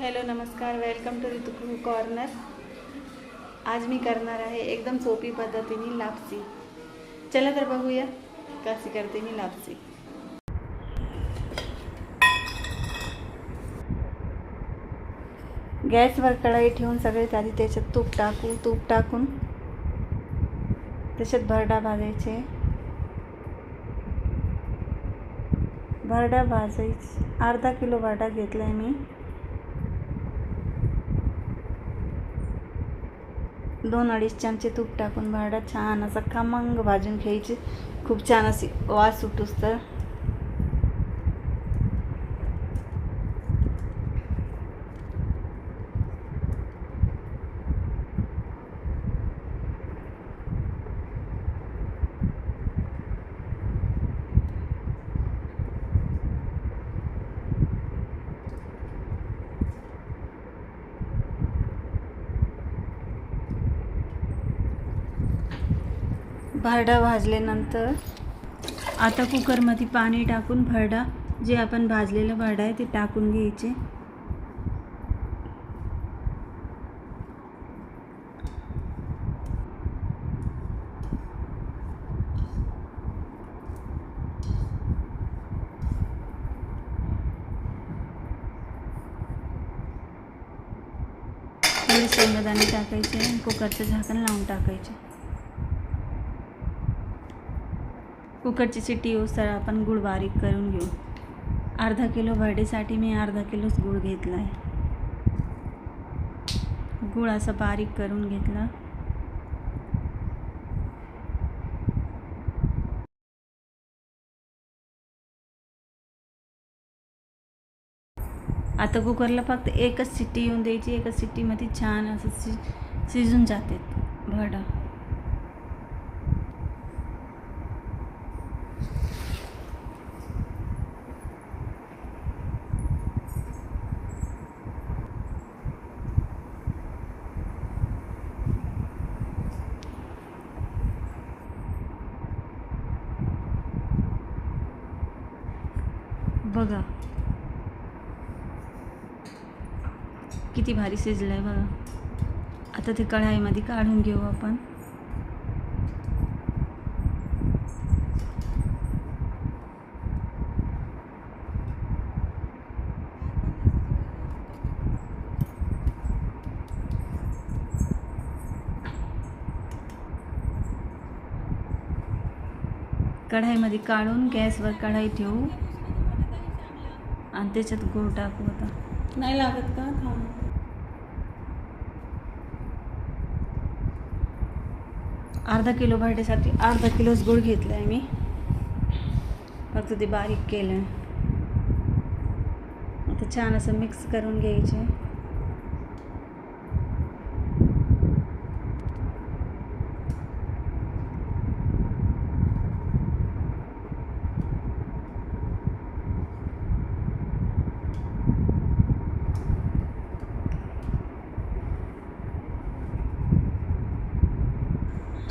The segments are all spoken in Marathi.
हॅलो नमस्कार, वेलकम टू ऋतू कॉर्नर. आज मी करणार आहे एकदम सोपी पद्धतीने लापसी. चला तर बघूया कशी करते मी लापसी. गॅसवर कढई ठेवून सगळ्यात आधी त्याच्यात तूप टाकून त्याच्यात भरडा भाजायचे. भरडा भाजायचे. अर्धा किलो भरडा घेतला आहे मी. 2-2.5 चमचे तूप टाकून भरडा छान असा खमंग भाजून घ्यायची. खूप छान अशी वास सुटूस तर. भरडा भाजल्यानंतर आता कुकरमध्ये पाणी टाकून भरडा जे आपण भाजलेलं भरडा आहे ते टाकून घ्यायचे. थोडे शेंगदाणे टाकायचे आणि कुकरचं झाकण लावून टाकायचे. कुकरची शिट्टी येऊस्तर आपण गूळ बारीक करून घेऊ. अर्धा किलो भरडीसाठी मी अर्धा किलोच गूळ घेतला आहे. गूळ असं बारीक करून घेतला. आता कुकरला फक्त एकच शिट्टी येऊन द्यायची. एकच शिट्टीमध्ये छान असं शिजून जाते भरडा. बघा किती भारी शिजलं आहे बघा. आता ते कढाईमध्ये काढून घेऊ आपण. कढाईमध्ये काढून गॅसवर कढाई ठेवू आणि त्याच्यात गूळ टाकू. आता नाही लागत का? अर्धा किलो भरड्यासाठी अर्धा किलोच गूळ घेतला आहे मी. फक्त ते बारीक केलं आहे. आता छान असं मिक्स करून घ्यायचे.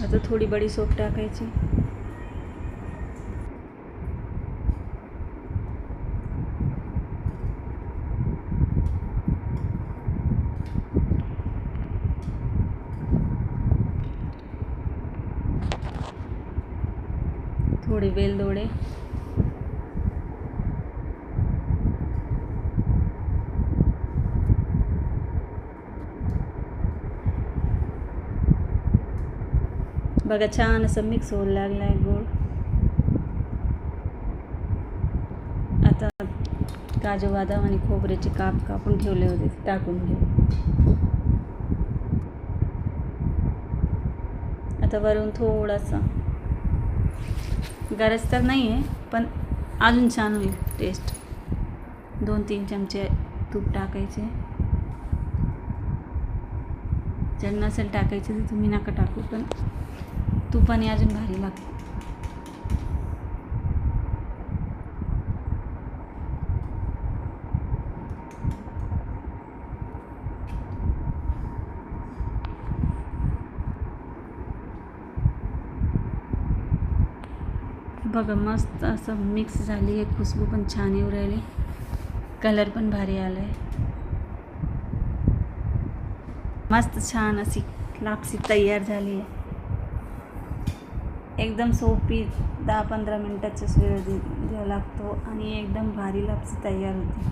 आता थोडी बडीशेप टाकायची. थोडे वेलदोडे. बघा छान असं मिक्स होऊ लागलं आहे गूळ. आता काजू बदाम आणि खोबऱ्याचे कापून ठेवले होते ते टाकून घेऊ. आता वरून थोडासा, गरज तर नाही आहे पण अजून छान होईल टेस्ट. 2-3 चमचे तूप टाकायचे. जर नसेल टाकायचे तर तुम्ही नका टाकू, पण तुपाने अजून भारी लागते. बघा मस्त असं मिक्स झाली आहे. खुशबू पण छान येऊ राहिली. कलर पण भारी आला आहे. मस्त छान अशी लापसी तयार झाली आहे. एकदम सोपी 10-15 मिनटाचाच वेळ द्यावा लागतो आणि एकदम भारी लापसी तयार होते.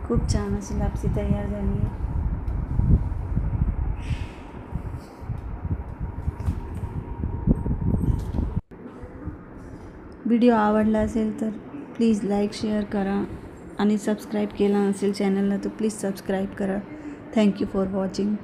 खूप छान अशी लापसी तयार झाली आहे. व्हिडिओ आवडला असेल तर प्लीज लाईक शेअर करा आणि सबस्क्राईब केला नसेल चॅनलला तर प्लीज सबस्क्राईब करा. Thank you for watching.